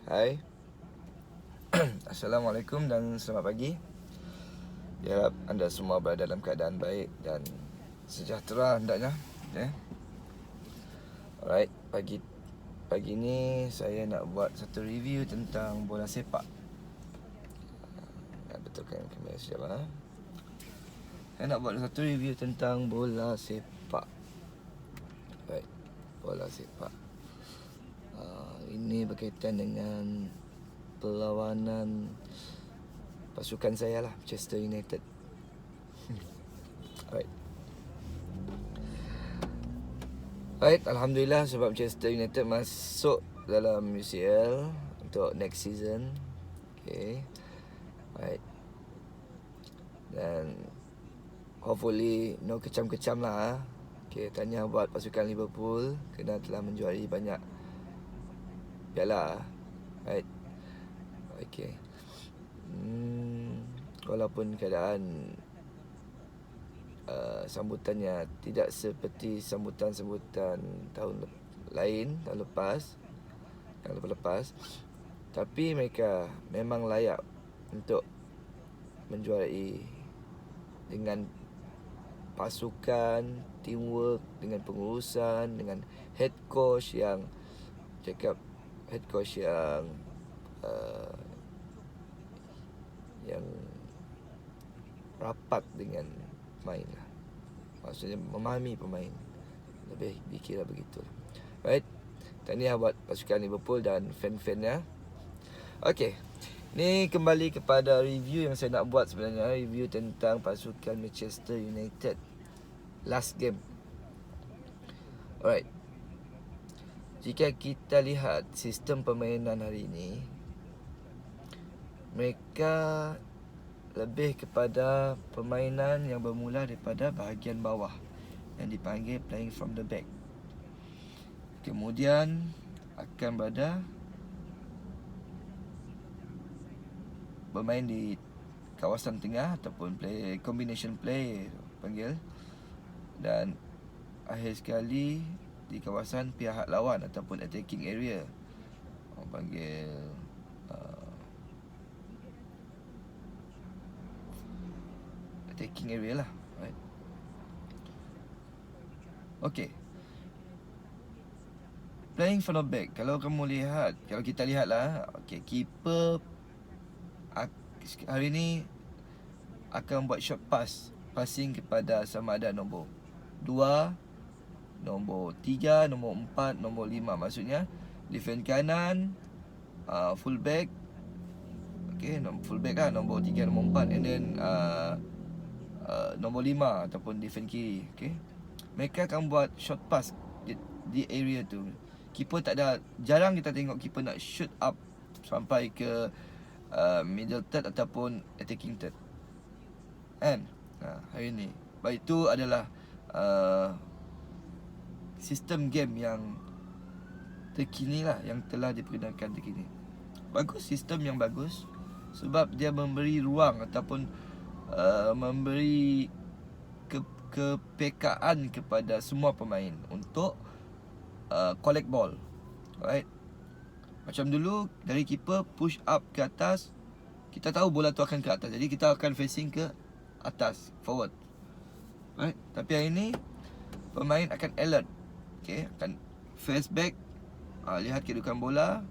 Hai. Assalamualaikum dan selamat pagi. Harap anda semua berada dalam keadaan baik dan sejahtera hendaknya. Alright, pagi ni saya nak buat satu review tentang bola sepak. Nak betulkan kamera sekejap lah. Saya nak buat satu review tentang bola sepak. Right, bola sepak. Ini berkaitan dengan perlawanan pasukan saya lah, Manchester United. Alright, Alhamdulillah sebab Manchester United masuk dalam UCL untuk next season. Okay. Alright. Dan hopefully no kecam-kecam lah. Okay, tanya buat pasukan Liverpool kerana telah menjuari banyak piala. Right. Okay. Walaupun keadaan sambutannya tidak seperti sambutan-sambutan tahun lepas, tapi mereka memang layak untuk menjuarai dengan pasukan, teamwork, dengan pengurusan, dengan head coach yang yang rapat dengan pemain lah. Maksudnya memahami pemain. Lebih dikira begitu. Right. Tahniah buat pasukan Liverpool dan fan-fannya. Okay. Ni kembali kepada review yang saya nak buat sebenarnya. Review tentang pasukan Manchester United last game. Alright. Jika kita lihat sistem permainan hari ini, mereka lebih kepada permainan yang bermula daripada bahagian bawah yang dipanggil playing from the back. Kemudian akan berada bermain di kawasan tengah ataupun combination play panggil, dan akhir sekali di kawasan pihak lawan ataupun attacking area, orang panggil attacking area lah, right? Okay. Playing from the back, kalau kita lihat lah, okay, keeper hari ni akan buat short passing kepada sama ada nombor 2, nombor 3, nombor 4, nombor 5. Maksudnya defend kanan, full back. Okay, full back lah, nombor 3, nombor 4, and then nombor 5 ataupun defend kiri. Okay, mereka akan buat short pass di area tu. Keeper tak ada, jarang kita tengok keeper nak shoot up sampai ke middle third ataupun attacking third. Kan? Hari ni baik, itu adalah sistem game yang terkini lah, yang telah diperkenalkan terkini. Bagus, sistem yang bagus sebab dia memberi ruang ataupun memberi kepekaan kepada semua pemain untuk collect ball. Right? Macam dulu dari keeper push up ke atas, kita tahu bola tu akan ke atas, jadi kita akan facing ke atas, forward. Right? Tapi hari ni pemain akan alert. Okay, akan face back, lihat kedudukan bola,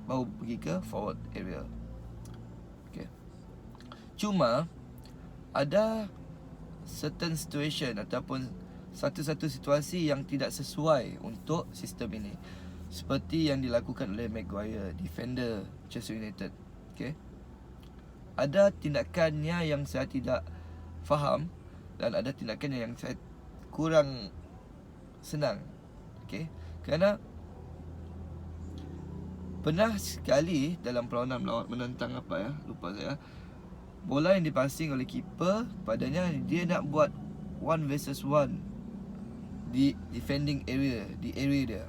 baru pergi ke forward area. Okay. Cuma ada certain situation ataupun satu-satu situasi yang tidak sesuai untuk sistem ini, seperti yang dilakukan oleh Maguire, defender Manchester United. Okay. Ada tindakannya yang saya tidak faham dan ada tindakannya yang saya kurang senang. Okay. Kerana pernah sekali dalam perlawanan menentang lupa saya, bola yang dipassing oleh keeper padanya, dia nak buat 1 versus 1 di defending area, di area dia.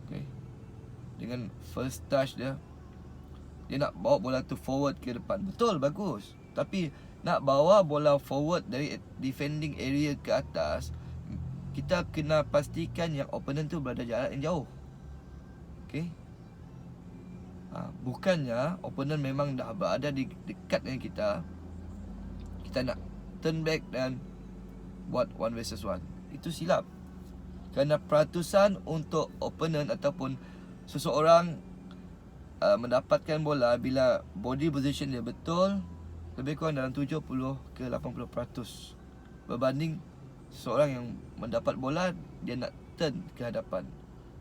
Okay. Dengan first touch dia nak bawa bola tu forward ke depan. Betul, bagus. Tapi nak bawa bola forward dari defending area ke atas, kita kena pastikan yang opponent tu berada jarak yang jauh. Okay. Bukannya opponent memang dah berada di dekat dengan kita nak turn back dan buat 1 versus 1. Itu silap. Kerana peratusan untuk opponent ataupun seseorang mendapatkan bola bila body position dia betul, lebih kurang dalam 70 ke 80% berbanding seseorang yang mendapat bola dia nak turn ke hadapan.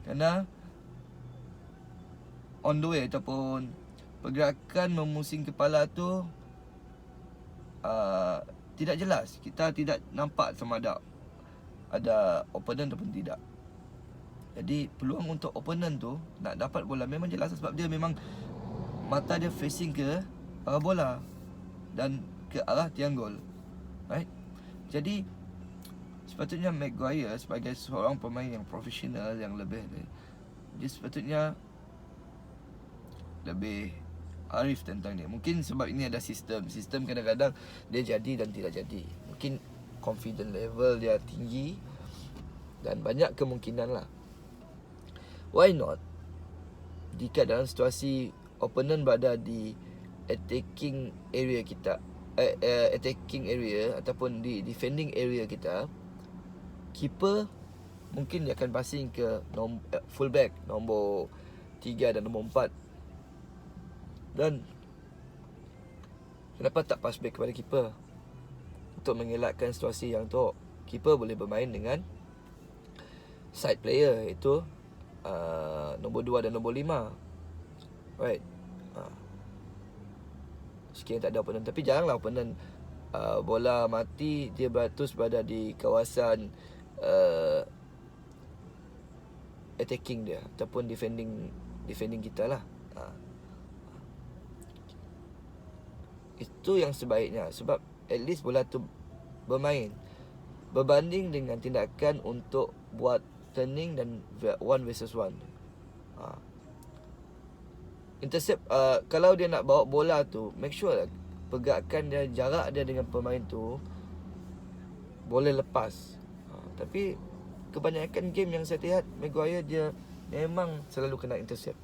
Kerana on the way ataupun pergerakan memusing kepala tu tidak jelas. Kita tidak nampak sama ada opponent ataupun tidak. Jadi peluang untuk opponent tu nak dapat bola memang jelas, sebab dia memang mata dia facing ke arah bola dan ke arah tiang gol. Right? Jadi sepatutnya Maguire sebagai seorang pemain yang profesional, yang lebih, dia sepatutnya lebih arif tentang dia. Mungkin sebab ini ada sistem kadang-kadang dia jadi dan tidak jadi. Mungkin confident level dia tinggi dan banyak kemungkinan lah. Why not jika dalam situasi opponent berada di attacking area kita, attacking area ataupun di defending area kita, keeper mungkin dia akan passing ke fullback nombor 3 dan nombor 4. Dan kenapa tak pass back kepada keeper? Untuk mengelakkan situasi yang tu, keeper boleh bermain dengan side player, iaitu nombor 2 dan nombor 5. Right. Sekiranya tak ada opponent. Tapi jaranglah opponent bola mati dia terus berada di kawasan attacking dia ataupun defending kita lah. Itu yang sebaiknya, sebab at least bola tu bermain berbanding dengan tindakan untuk buat turning dan 1 versus 1. Intercept, kalau dia nak bawa bola tu, make sure lah pergerakan dia, jarak dia dengan pemain tu boleh lepas. Tapi kebanyakan game yang saya lihat, Maguire dia memang selalu kena intercept.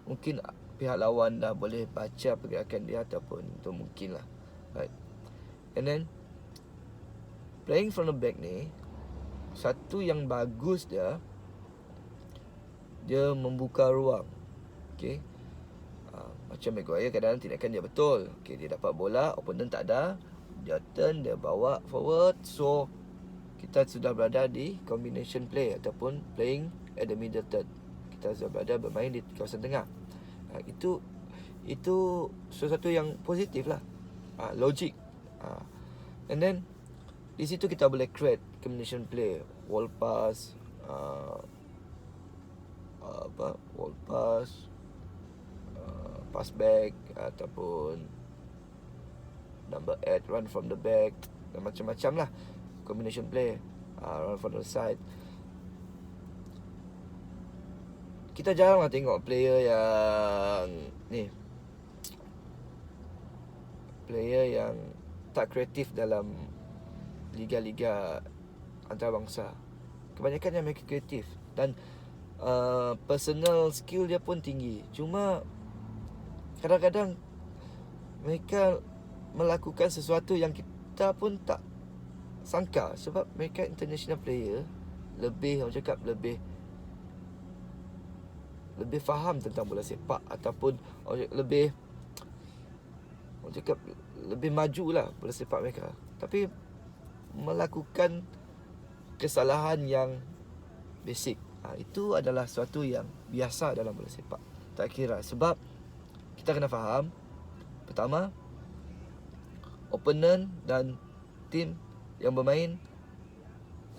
Mungkin pihak lawan dah boleh baca pergerakan dia ataupun itu mungkin lah. Right. And then playing from the back ni, satu yang bagus dia membuka ruang. Okay. Macam Maguire kadang-kadang tindakan dia betul. Okay, dia dapat bola, opponent tak ada, dia turn, dia bawa forward. So kita sudah berada di combination play ataupun playing at the middle third. Kita sudah berada bermain di kawasan tengah. Itu sesuatu yang positif lah, logik. And then di situ kita boleh create combination play, wall pass, pass back ataupun number 8, run from the back, dan macam-macam lah combination play, run from the side. Kita jarang lah tengok player yang tak kreatif dalam liga-liga antarabangsa. Kebanyakan yang mereka kreatif dan personal skill dia pun tinggi. Cuma kadang-kadang mereka melakukan sesuatu yang kita pun tak sangka, sebab mereka international player, lebih faham tentang bola sepak ataupun lebih maju lah bola sepak mereka. Tapi melakukan kesalahan yang basic, itu adalah sesuatu yang biasa dalam bola sepak. Tak kira, sebab kita kena faham, pertama, opponent dan team yang bermain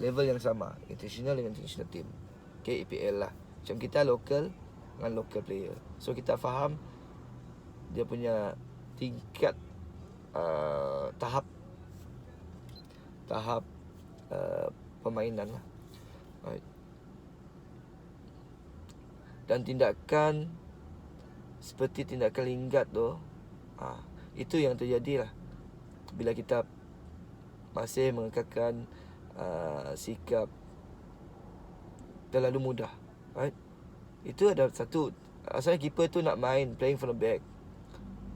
level yang sama, international dengan international team. Okay, EPL lah. Macam kita local dengan local player. So kita faham dia punya tingkat tahap permainan lah. Right. Dan tindakan seperti tindakan Lingard tu, itu yang terjadi lah bila kita masih mengekalkan sikap terlalu mudah. Right. Itu adalah satu Asalnya keeper tu nak main playing from the back,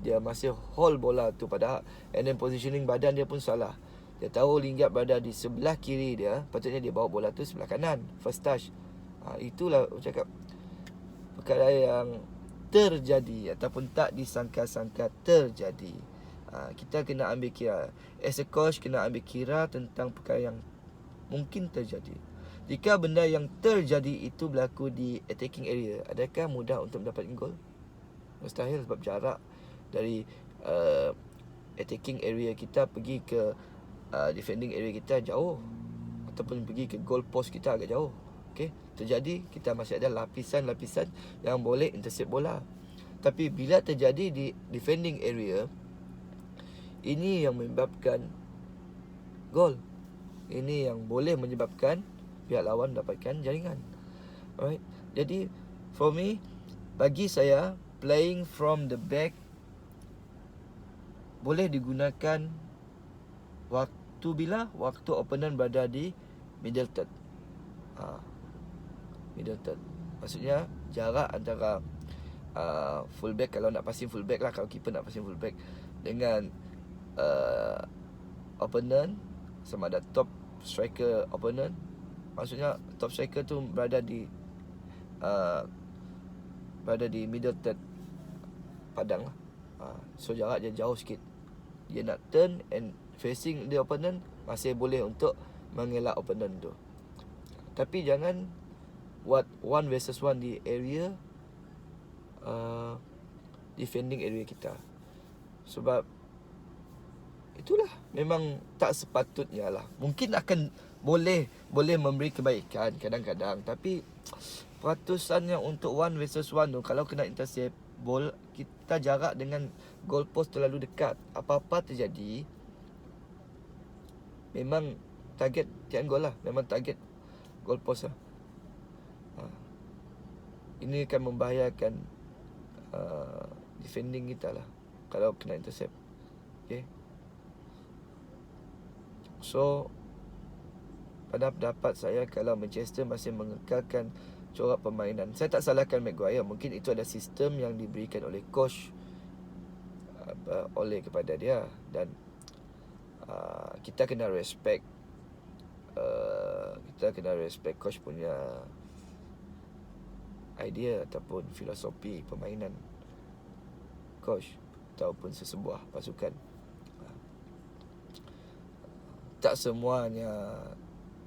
dia masih hold bola tu padahal, and then positioning badan dia pun salah. Dia tahu Lingard berada di sebelah kiri dia, patutnya dia bawa bola tu sebelah kanan, first touch. Itulah aku cakap, perkara yang terjadi ataupun tak disangka-sangka terjadi. Kita kena ambil kira, as a coach kena ambil kira tentang perkara yang mungkin terjadi. Jika benda yang terjadi itu berlaku di attacking area, adakah mudah untuk mendapatkan gol? Mustahil, sebab jarak dari attacking area kita pergi ke defending area kita jauh, ataupun pergi ke goal post kita agak jauh. Okay, terjadi kita masih ada lapisan-lapisan yang boleh intercept bola. Tapi bila terjadi di defending area, ini yang menyebabkan gol. Ini yang boleh menyebabkan pihak lawan mendapatkan jaringan. Alright. Jadi for me, bagi saya, playing from the back boleh digunakan waktu bila waktu opponent berada di middle third. Middle third, maksudnya jarak antara fullback, kalau nak passing fullback lah, kalau keeper nak passing fullback, dengan opponent, sama ada top striker opponent. Maksudnya top striker tu berada di middle third padang lah. So jarak dia jauh sikit. Dia nak turn and facing the opponent, masih boleh untuk mengelak opponent tu. Tapi jangan buat 1 versus 1 di area defending area kita. Sebab itulah memang tak sepatutnya lah. Mungkin akan boleh memberi kebaikan kadang-kadang, tapi peratusannya untuk 1 versus 1 tu, kalau kena intercept ball, kita jarak dengan goal post terlalu dekat, apa-apa terjadi, memang target tiang gol lah, memang target goal post lah. Ini akan membahayakan defending kita lah kalau kena intercept. Okay, so pada pendapat saya, kalau Manchester masih mengekalkan corak permainan, saya tak salahkan Maguire. Mungkin itu ada sistem yang diberikan oleh coach oleh kepada dia, dan kita kena respect coach punya idea ataupun filosofi permainan coach ataupun sesebuah pasukan. Tak semuanya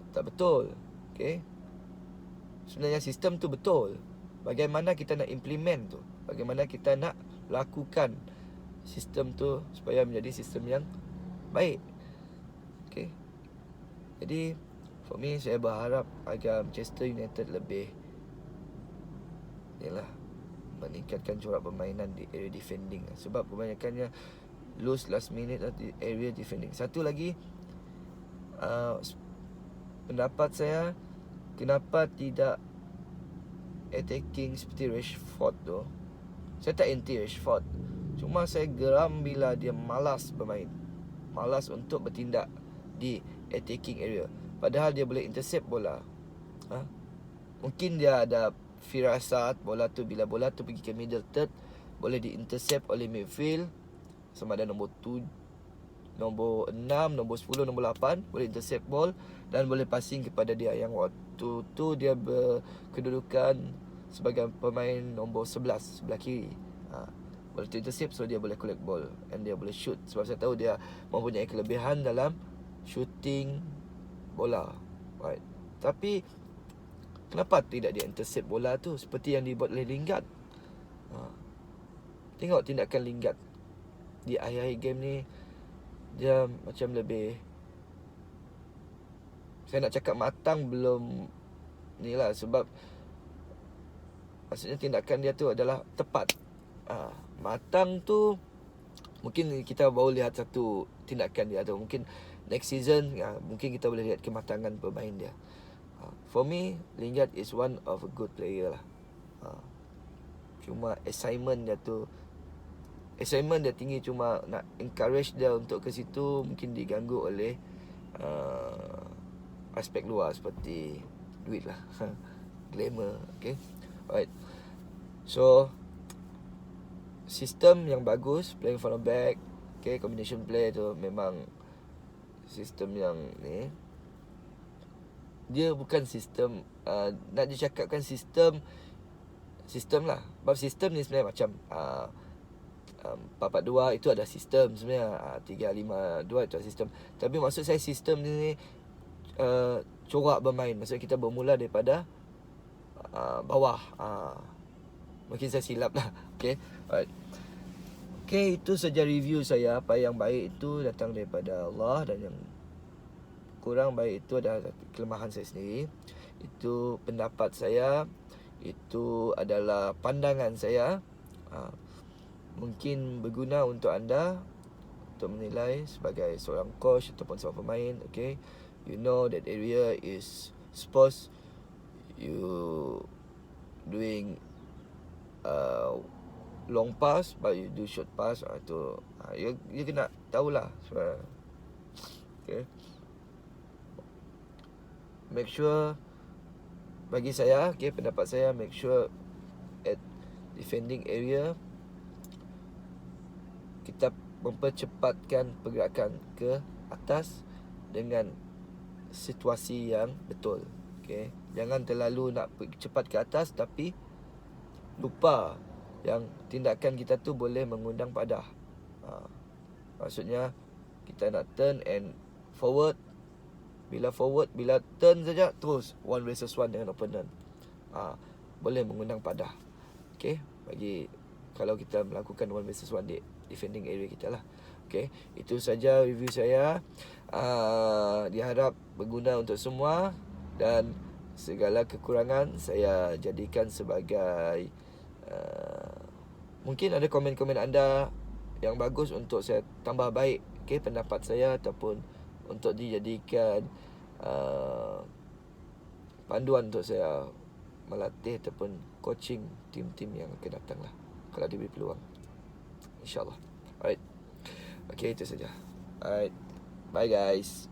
tak betul. Okay, sebenarnya sistem tu betul. Bagaimana kita nak implement tu, bagaimana kita nak lakukan sistem tu supaya menjadi sistem yang baik. Okay, jadi for me, saya berharap agar Manchester United lebih meningkatkan corak permainan di area defending, sebab kebanyakannya lose last minute di area defending. Satu lagi, pendapat saya, kenapa tidak attacking seperti Rashford tu. Saya tak anti Rashford, cuma saya geram bila dia malas bermain, malas untuk bertindak di attacking area, padahal dia boleh intercept bola. Mungkin dia ada firasat bola tu, bila bola tu pergi ke middle third, boleh di-intercept oleh midfield, sama ada nombor 6, nombor 10, nombor 8, boleh intercept ball dan boleh passing kepada dia, yang waktu tu dia berkedudukan sebagai pemain nombor 11 sebelah kiri. Boleh intercept, so dia boleh collect ball and dia boleh shoot, sebab saya tahu dia mempunyai kelebihan dalam shooting bola. Right. Tapi kenapa tidak dia intercept bola tu seperti yang dibuat oleh Lingard? Tengok tindakan Lingard di akhir-akhir game ni, dia macam lebih, saya nak cakap matang belum ni lah, sebab maksudnya tindakan dia tu adalah tepat. Matang tu mungkin kita baru lihat satu tindakan dia tu, mungkin next season mungkin kita boleh lihat kematangan bermain dia. For me, Lingard is one of a good player lah. Cuma assignment dia tinggi, cuma nak encourage dia untuk ke situ mungkin diganggu oleh aspek luar seperti duit lah, glamour. Okay, alright. So sistem yang bagus, playing from the back, okay, combination play tu memang sistem yang ni. Dia bukan sistem nak dicakapkan sistem lah. Sebab sistem ni sebenarnya macam 4-4-2 itu ada sistem sebenarnya, 3-5-2 itu ada sistem. Tapi maksud saya sistem ni corak bermain. Maksudnya kita bermula daripada bawah. Mungkin saya silap lah. Okay, alright. Okay, itu saja review saya. Apa yang baik itu datang daripada Allah, dan yang kurang baik itu adalah kelemahan saya sendiri. Itu pendapat saya, itu adalah pandangan saya. Mungkin berguna untuk anda untuk menilai sebagai seorang coach ataupun seorang pemain. Okay, you know that area is supposed you doing long pass but you do short pass. Itu you kena tahulah sebenarnya. Okay, make sure, bagi saya, okay, pendapat saya, make sure at defending area kita mempercepatkan pergerakan ke atas dengan situasi yang betul. Okay, jangan terlalu nak cepat ke atas tapi lupa yang tindakan kita tu boleh mengundang padah. Maksudnya kita nak turn and forward. Bila forward, bila turn saja terus 1 versus 1 dengan opponent, boleh mengundang padah. Okay, bagi kalau kita melakukan 1 versus 1 di defending area kita lah. Okay, itu saja review saya. Diharap berguna untuk semua, dan segala kekurangan saya jadikan sebagai mungkin ada komen-komen anda yang bagus untuk saya tambah baik, okay, pendapat saya, ataupun untuk dijadikan panduan untuk saya melatih ataupun coaching tim-tim yang akan datang lah, kalau diberi peluang, InsyaAllah. Alright, okay, itu saja. Alright, bye guys.